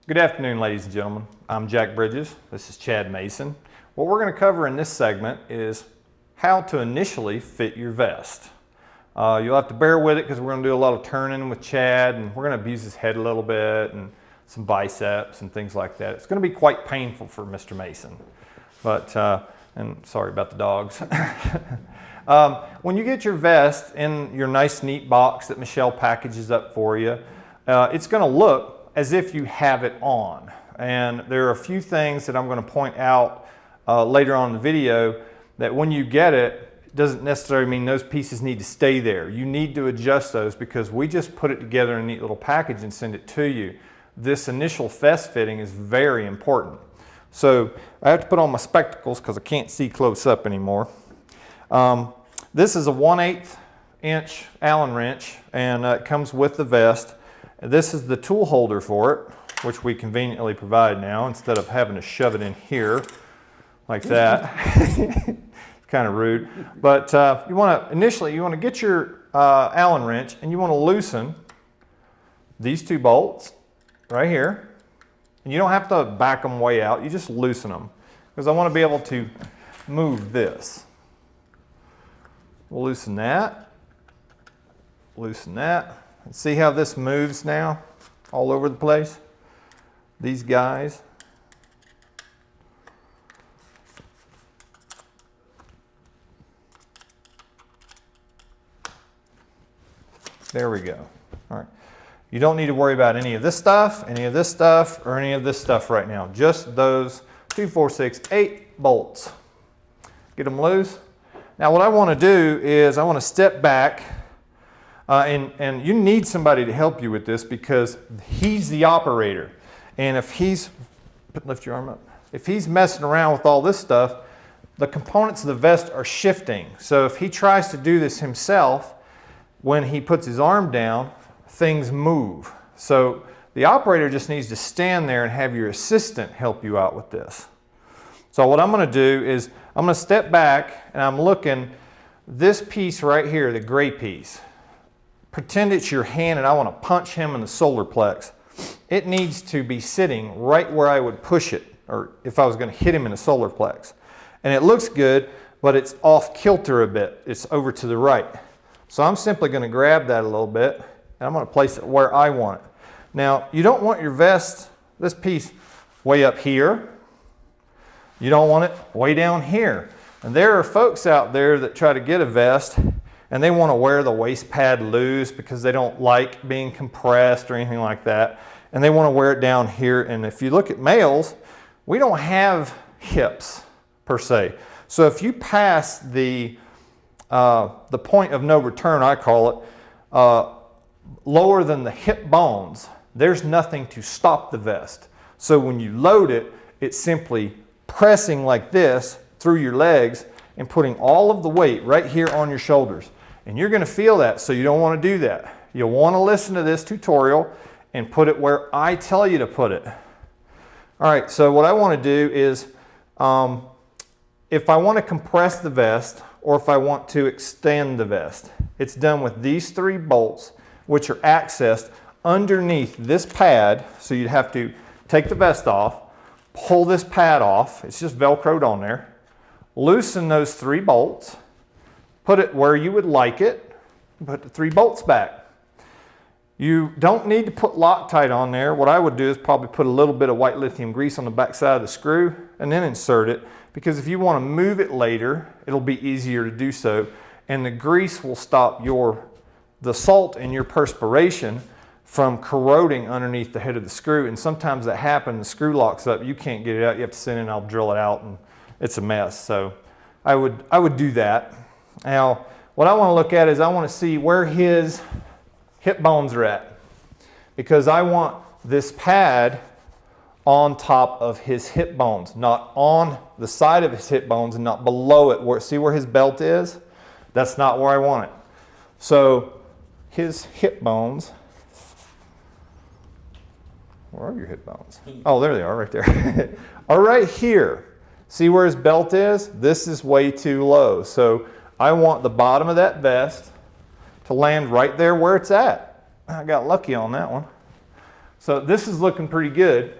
Good afternoon, ladies and gentlemen. I'm Jack Bridges. This is Chad Mason. What we're going to cover in this segment is how to initially fit your vest. You'll have to bear with it because we're going to do a lot of turning with Chad, and we're going to abuse his head a little bit and some biceps and things like that. It's going to be quite painful for Mr. Mason. But, and sorry about the dogs. When you get your vest in your nice neat box that Michelle packages up for you, it's going to look as if you have it on. And there are a few things that I'm going to point out later on in the video that when you get it, it doesn't necessarily mean those pieces need to stay there. You need to adjust those because we just put it together in a neat little package and send it to you. This initial vest fitting is very important. So I have to put on my spectacles because I can't see close up anymore. This is a 1/8 inch Allen wrench, and it comes with the vest. This is the tool holder for it, which we conveniently provide now instead of having to shove it in here like that. It's kind of rude. But initially you want to get your Allen wrench and you want to loosen these two bolts right here. And you don't have to back them way out, you just loosen them because I want to be able to move this. We'll loosen that, loosen that. And see how this moves now all over the place? These guys. There we go. All right. You don't need to worry about any of this stuff, or any of this stuff right now. Just those 2, 4, 6, 8 bolts. Get them loose. Now what I want to do is I want to step back. And you need somebody to help you with this because he's the operator. And if he's, lift your arm up. If he's messing around with all this stuff, the components of the vest are shifting. So if he tries to do this himself, when he puts his arm down, things move. So the operator just needs to stand there and have your assistant help you out with this. So what I'm going to do is I'm going to step back and I'm looking this piece right here, the gray piece. Pretend it's your hand and I want to punch him in the solar plex. It needs to be sitting right where I would push it, or if I was going to hit him in the solar plex. And it looks good, but it's off kilter a bit. It's over to the right. So I'm simply going to grab that a little bit and I'm going to place it where I want it. Now, you don't want your vest, this piece, way up here. You don't want it way down here. And there are folks out there that try to get a vest and they want to wear the waist pad loose because they don't like being compressed or anything like that. And they want to wear it down here. And if you look at males, we don't have hips per se. So if you pass the point of no return, I call it, lower than the hip bones, there's nothing to stop the vest. So when you load it, it's simply pressing like this through your legs and putting all of the weight right here on your shoulders. And you're going to feel that, so you don't want to do that. You'll want to listen to this tutorial and put it where I tell you to put it. All right, so what I want to do is, if I want to compress the vest or if I want to extend the vest, it's done with these 3 bolts, which are accessed underneath this pad. So you'd have to take the vest off, pull this pad off, it's just Velcroed on there, loosen those 3 bolts, put it where you would like it, put the 3 bolts back. You don't need to put Loctite on there. What I would do is probably put a little bit of white lithium grease on the back side of the screw and then insert it, because if you want to move it later, it'll be easier to do so, and the grease will stop the salt in your perspiration from corroding underneath the head of the screw. And sometimes that happens, the screw locks up, you can't get it out, you have to send it and I'll drill it out and it's a mess. So I would do that. Now, what I want to look at is I want to see where his hip bones are at, because I want this pad on top of his hip bones, not on the side of his hip bones and not below it. See where his belt is? That's not where I want it. So his hip bones, where are your hip bones? Oh, there they are, right there. Are right here. See where his belt is? This is way too low. So I want the bottom of that vest to land right there where it's at. I got lucky on that one. So this is looking pretty good.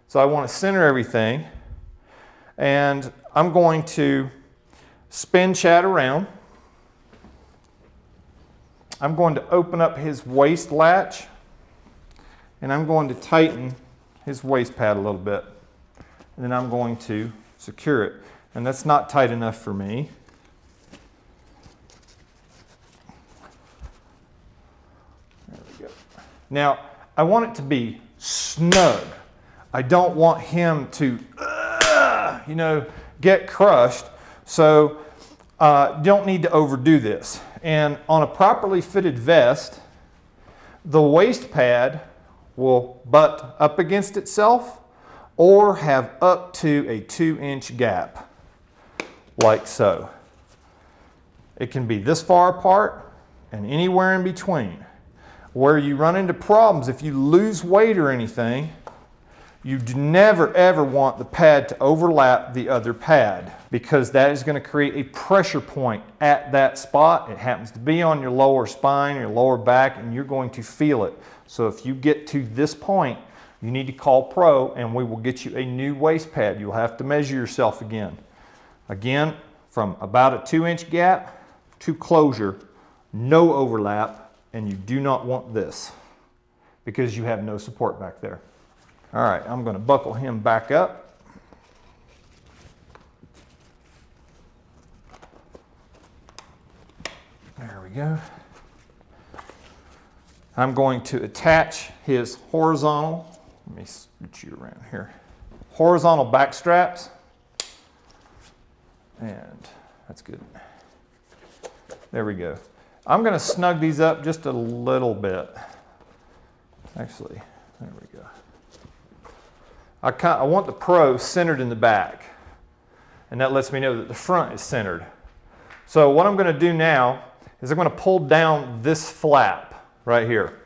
So I want to center everything. And I'm going to spin Chad around. I'm going to open up his waist latch. And I'm going to tighten his waist pad a little bit. And then I'm going to secure it. And that's not tight enough for me. There we go. Now, I want it to be snug. I don't want him to, you know, get crushed. So you don't need to overdo this. And on a properly fitted vest, the waist pad will butt up against itself or have up to a 2-inch gap, like so. It can be this far apart and anywhere in between. Where you run into problems, if you lose weight or anything, you never ever want the pad to overlap the other pad, because that is going to create a pressure point at that spot. It happens to be on your lower spine, your lower back, and you're going to feel it. So if you get to this point, you need to call Pro and we will get you a new waist pad. You'll have to measure yourself again. Again, from about a 2-inch gap to closure, no overlap, and you do not want this because you have no support back there. All right, I'm going to buckle him back up. There we go. I'm going to attach his horizontal, let me scoot you around here, horizontal back straps, and that's good. There we go. I'm going to snug these up just a little bit. Actually, there we go. I want the Pro centered in the back, and that lets me know that the front is centered. So what I'm going to do now is I'm going to pull down this flap right here.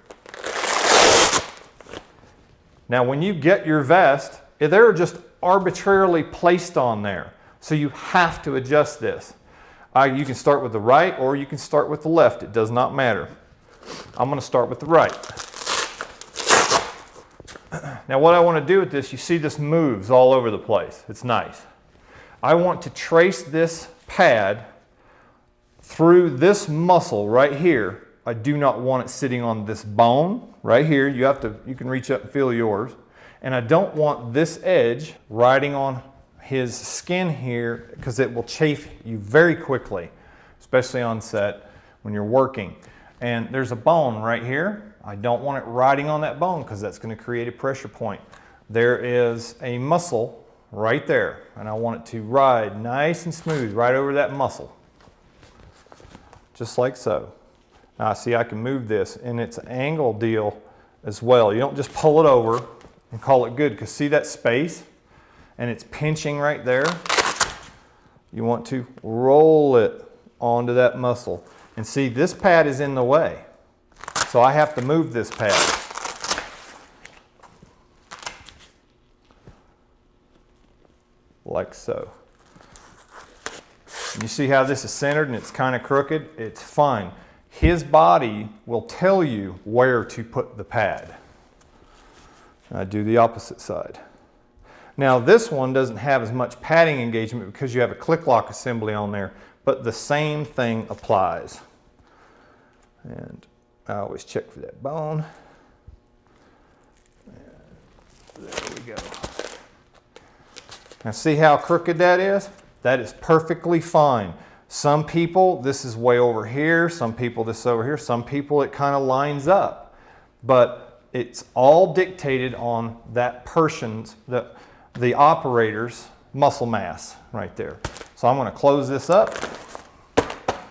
Now when you get your vest, they're just arbitrarily placed on there. So you have to adjust this. You can start with the right or you can start with the left. It does not matter. I'm going to start with the right. Now what I want to do with this, you see this moves all over the place. It's nice. I want to trace this pad through this muscle right here. I do not want it sitting on this bone right here. You can reach up and feel yours. And I don't want this edge riding on his skin here, because it will chafe you very quickly, especially on set when you're working. And there's a bone right here. I don't want it riding on that bone because that's going to create a pressure point. There is a muscle right there, and I want it to ride nice and smooth right over that muscle. Just like so. Now see, I can move this, and it's an angle deal as well. You don't just pull it over and call it good, because see that space? And it's pinching right there. You want to roll it onto that muscle. And see, this pad is in the way. So I have to move this pad. Like so. You see how this is centered and it's kind of crooked? It's fine. His body will tell you where to put the pad. I do the opposite side. Now this one doesn't have as much padding engagement because you have a click lock assembly on there, but the same thing applies. And I always check for that bone. And there we go. Now see how crooked that is? That is perfectly fine. Some people, this is way over here. Some people, this is over here. Some people, it kind of lines up. But it's all dictated on that person's, the operator's muscle mass right there. So I'm going to close this up. I'm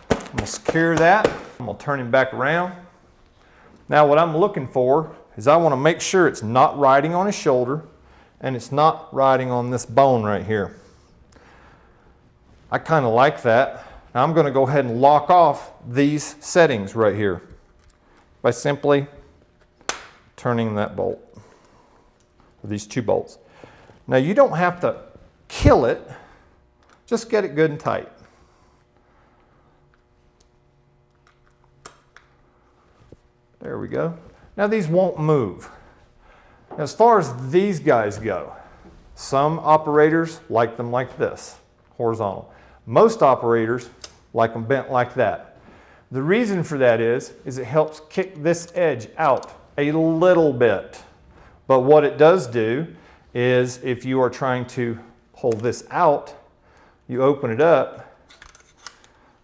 going to secure that. I'm going to turn him back around. Now what I'm looking for is I want to make sure it's not riding on his shoulder and it's not riding on this bone right here. I kind of like that. Now I'm going to go ahead and lock off these settings right here by simply turning that bolt, or these two bolts. Now you don't have to kill it, just get it good and tight. There we go. Now these won't move. As far as these guys go, some operators like them like this, horizontal. Most operators like them bent like that. The reason for that is it helps kick this edge out a little bit. But what it does do is if you are trying to pull this out, you open it up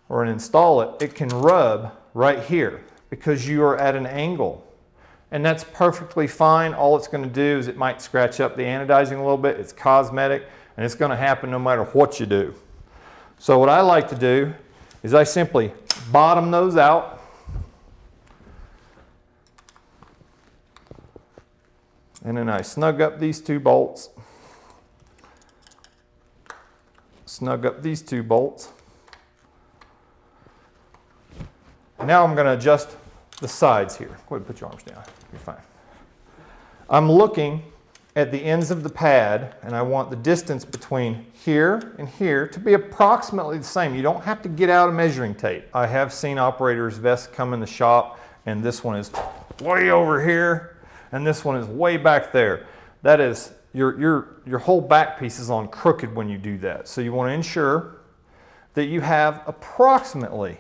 or install it, it can rub right here because you are at an angle. And that's perfectly fine. All it's going to do is it might scratch up the anodizing a little bit. It's cosmetic, and it's going to happen no matter what you do. So what I like to do is I simply bottom those out. And then I snug up these two bolts. Snug up these two bolts. Now I'm going to adjust the sides here. Go ahead and put your arms down. You're fine. I'm looking at the ends of the pad, and I want the distance between here and here to be approximately the same. You don't have to get out a measuring tape. I have seen operators' vests come in the shop, and this one is way over here, and this one is way back there. That is, your whole back piece is on crooked when you do that. So you want to ensure that you have approximately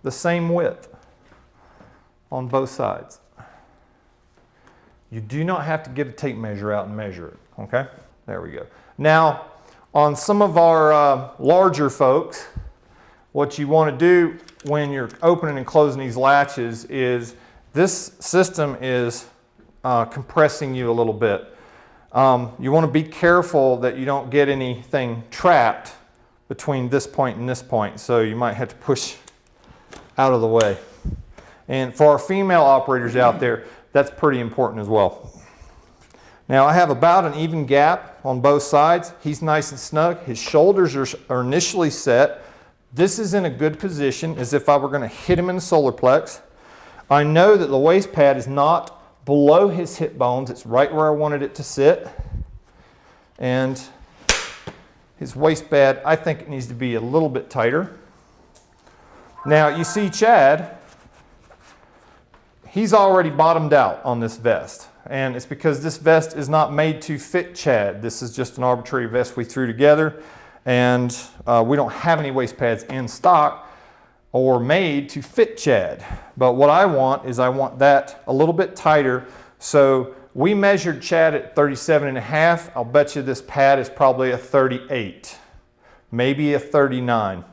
the same width on both sides. You do not have to get a tape measure out and measure it, okay? There we go. Now, on some of our larger folks, what you want to do when you're opening and closing these latches is this system is compressing you a little bit. You want to be careful that you don't get anything trapped between this point and this point, so you might have to push out of the way. And for our female operators out there, that's pretty important as well. Now I have about an even gap on both sides. He's nice and snug. His shoulders are initially set. This is in a good position as if I were going to hit him in the solar plex. I know that the waist pad is not below his hip bones. It's right where I wanted it to sit. And his waist pad, I think it needs to be a little bit tighter. Now you see Chad, he's already bottomed out on this vest. And it's because this vest is not made to fit Chad. This is just an arbitrary vest we threw together. And we don't have any waist pads in stock or made to fit Chad. But what I want is I want that a little bit tighter. So we measured Chad at 37.5. I'll bet you this pad is probably a 38, maybe a 39.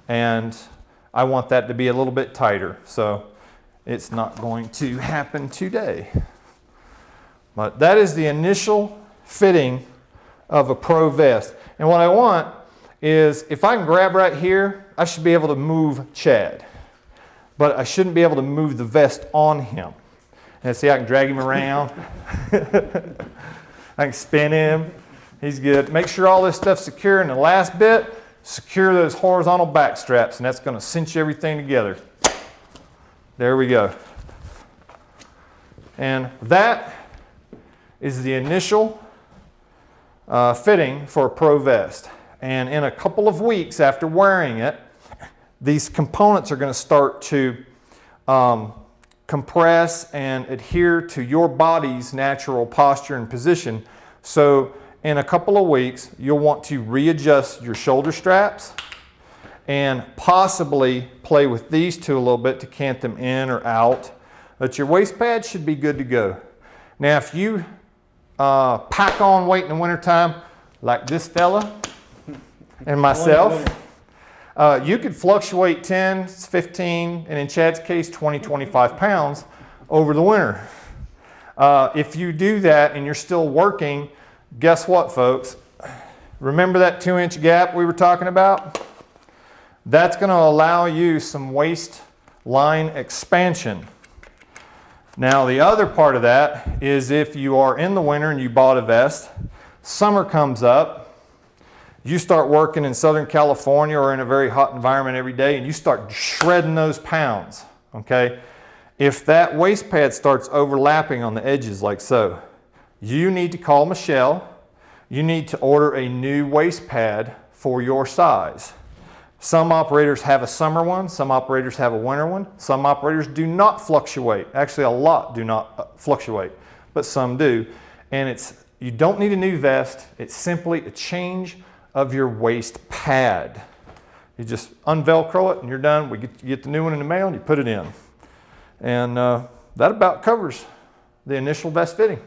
And I want that to be a little bit tighter. So it's not going to happen today. But that is the initial fitting of a Pro vest. And what I want is if I can grab right here, I should be able to move Chad. But I shouldn't be able to move the vest on him. And see, I can drag him around. I can spin him. He's good. Make sure all this stuff's secure. And the last bit, secure those horizontal back straps, and that's going to cinch everything together. There we go. And that is the initial fitting for a Pro vest. And in a couple of weeks after wearing it, these components are going to start to compress and adhere to your body's natural posture and position. So in a couple of weeks, you'll want to readjust your shoulder straps and possibly play with these two a little bit to cant them in or out. But your waist pad should be good to go. Now, if you pack on weight in the wintertime, like this fella and myself, you could fluctuate 10, 15, and in Chad's case, 20, 25 pounds over the winter. If you do that and you're still working, guess what, folks? Remember that 2-inch gap we were talking about? That's going to allow you some waistline expansion. Now, the other part of that is if you are in the winter and you bought a vest, summer comes up, you start working in Southern California or in a very hot environment every day, and you start shredding those pounds, okay? If that waist pad starts overlapping on the edges like so, you need to call Michelle. You need to order a new waist pad for your size. Some operators have a summer one, some operators have a winter one, some operators do not fluctuate. Actually, a lot do not fluctuate, but some do. And you don't need a new vest. It's simply a change of your waist pad. You just unvelcro it and you're done. You get the new one in the mail and you put it in. And that about covers the initial vest fitting.